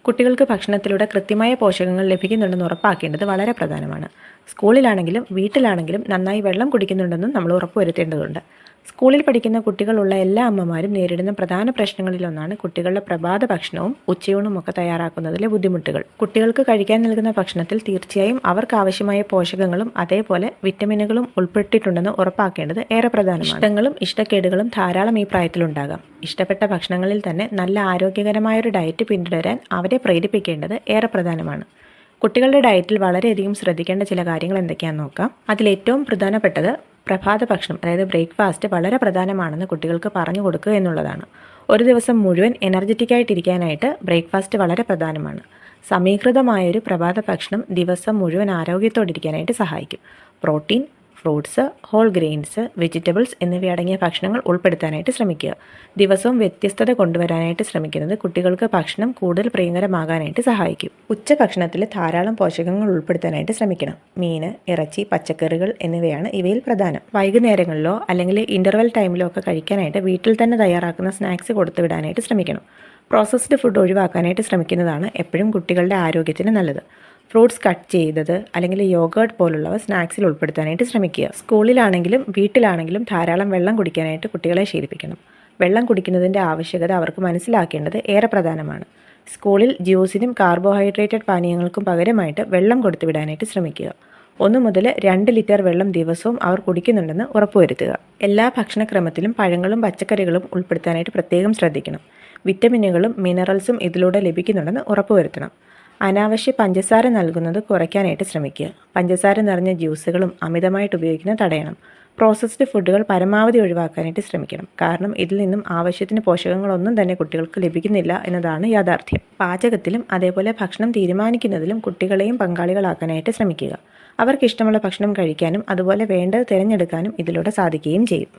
കുട്ടികൾക്ക് ഭക്ഷണത്തിലൂടെ കൃത്യമായ പോഷകങ്ങൾ ലഭിക്കുന്നുണ്ടെന്ന് ഉറപ്പാക്കേണ്ടത് വളരെ പ്രധാനമാണ്. സ്കൂളിലാണെങ്കിലും വീട്ടിലാണെങ്കിലും നന്നായി വെള്ളം കുടിക്കുന്നുണ്ടെന്നും നമ്മൾ ഉറപ്പുവരുത്തേണ്ടതുണ്ട്. സ്കൂളിൽ പഠിക്കുന്ന കുട്ടികളുള്ള എല്ലാ അമ്മമാരും നേരിടുന്ന പ്രധാന പ്രശ്നങ്ങളിലൊന്നാണ് കുട്ടികളുടെ പ്രഭാത ഭക്ഷണവും ഉച്ചയൂണും ഒക്കെ തയ്യാറാക്കുന്നതിലെ ബുദ്ധിമുട്ടുകൾ. കുട്ടികൾക്ക് കഴിക്കാൻ നൽകുന്ന ഭക്ഷണത്തിൽ തീർച്ചയായും അവർക്ക് ആവശ്യമായ പോഷകങ്ങളും അതേപോലെ വിറ്റമിനുകളും ഉൾപ്പെട്ടിട്ടുണ്ടെന്ന് ഉറപ്പാക്കേണ്ടത് ഏറെ പ്രധാനമാണ്. ഇഷ്ടങ്ങളും ഇഷ്ടക്കേടുകളും ധാരാളം ഈ പ്രായത്തിലുണ്ടാകാം. ഇഷ്ടപ്പെട്ട ഭക്ഷണങ്ങളിൽ തന്നെ നല്ല ആരോഗ്യകരമായൊരു ഡയറ്റ് പിന്തുടരാൻ അവരെ പ്രേരിപ്പിക്കേണ്ടത് ഏറെ പ്രധാനമാണ്. കുട്ടികളുടെ ഡയറ്റിൽ വളരെയധികം ശ്രദ്ധിക്കേണ്ട ചില കാര്യങ്ങൾ എന്തൊക്കെയാണെന്ന് നോക്കാം. അതിലേറ്റവും പ്രധാനപ്പെട്ടത് പ്രഭാത ഭക്ഷണം, അതായത് ബ്രേക്ക്ഫാസ്റ്റ് വളരെ പ്രധാനമാണെന്ന് കുട്ടികൾക്ക് പറഞ്ഞു കൊടുക്കുക എന്നുള്ളതാണ്. ഒരു ദിവസം മുഴുവൻ എനർജറ്റിക് ആയിട്ടിരിക്കാനായിട്ട് ബ്രേക്ക്ഫാസ്റ്റ് വളരെ പ്രധാനമാണ്. സമീകൃതമായൊരു പ്രഭാത ഭക്ഷണം ദിവസം മുഴുവൻ ആരോഗ്യത്തോടിരിക്കാനായിട്ട് സഹായിക്കും. Protein, fruits, whole grains, vegetables എന്നിവയടങ്ങിയ ഭക്ഷണങ്ങൾ ഉൾപ്പെടുത്താനായിട്ട് ശ്രമിക്കുക. ദിവസവും വ്യത്യസ്തത കൊണ്ടുവരാനായിട്ട് ശ്രമിക്കുന്നത് കുട്ടികൾക്ക് ഭക്ഷണം കൂടുതൽ പ്രിയങ്കരമാകാനായിട്ട് സഹായിക്കും. ഉച്ചഭക്ഷണത്തിൽ ധാരാളം പോഷകങ്ങൾ ഉൾപ്പെടുത്താനായിട്ട് ശ്രമിക്കണം. മീൻ, ഇറച്ചി, പച്ചക്കറികൾ എന്നിവയാണ് ഇവയിൽ പ്രധാനം. വൈകുന്നേരങ്ങളിലോ അല്ലെങ്കിൽ ഇൻ്റർവെൽ ടൈമിലോ ഒക്കെ കഴിക്കാനായിട്ട് വീട്ടിൽ തന്നെ തയ്യാറാക്കുന്ന സ്നാക്സ് കൊടുത്തു വിടാനായിട്ട് ശ്രമിക്കണം. പ്രോസസ്ഡ് ഫുഡ് ഒഴിവാക്കാനായിട്ട് ശ്രമിക്കുന്നതാണ് എപ്പോഴും കുട്ടികളുടെ ആരോഗ്യത്തിന് നല്ലത്. ഫ്രൂട്ട്സ് കട്ട് ചെയ്തത് അല്ലെങ്കിൽ യോഗേർട്ട് പോലുള്ളവ സ്നാക്സിൽ ഉൾപ്പെടുത്താനായിട്ട് ശ്രമിക്കുക. സ്കൂളിലാണെങ്കിലും വീട്ടിലാണെങ്കിലും ധാരാളം വെള്ളം കുടിക്കാനായിട്ട് കുട്ടികളെ ശീലിപ്പിക്കണം. വെള്ളം കുടിക്കുന്നതിൻ്റെ ആവശ്യകത അവർക്ക് മനസ്സിലാക്കേണ്ടത് ഏറെ പ്രധാനമാണ്. സ്കൂളിൽ ജ്യൂസിനും കാർബോഹൈഡ്രേറ്റഡ് പാനീയങ്ങൾക്കും പകരമായിട്ട് വെള്ളം കൊടുത്തു വിടാനായിട്ട് ശ്രമിക്കുക. 1 മുതൽ 2 ലിറ്റർ വെള്ളം ദിവസവും അവർ കുടിക്കുന്നുണ്ടെന്ന് ഉറപ്പുവരുത്തുക. എല്ലാ ഭക്ഷണക്രമത്തിലും പഴങ്ങളും പച്ചക്കറികളും ഉൾപ്പെടുത്താനായിട്ട് പ്രത്യേകം ശ്രദ്ധിക്കണം. വിറ്റമിനുകളും മിനറൽസും ഇതിലൂടെ ലഭിക്കുന്നുണ്ടെന്ന് ഉറപ്പുവരുത്തണം. അനാവശ്യ പഞ്ചസാര നൽകുന്നത് കുറയ്ക്കാനായിട്ട് ശ്രമിക്കുക. പഞ്ചസാര നിറഞ്ഞ ജ്യൂസുകളും അമിതമായിട്ട് ഉപയോഗിക്കുന്നത് തടയണം. പ്രോസസ്ഡ് ഫുഡുകൾ പരമാവധി ഒഴിവാക്കാനായിട്ട് ശ്രമിക്കണം. കാരണം ഇതിൽ നിന്നും ആവശ്യത്തിന് പോഷകങ്ങളൊന്നും തന്നെ കുട്ടികൾക്ക് ലഭിക്കുന്നില്ല എന്നതാണ് യാഥാർത്ഥ്യം. പാചകത്തിലും അതേപോലെ ഭക്ഷണം തീരുമാനിക്കുന്നതിലും കുട്ടികളെയും പങ്കാളികളാക്കാനായിട്ട് ശ്രമിക്കുക. അവർക്കിഷ്ടമുള്ള ഭക്ഷണം കഴിക്കാനും അതുപോലെ വേണ്ടത് തിരഞ്ഞെടുക്കാനും ഇതിലൂടെ സാധിക്കുകയും ചെയ്യും.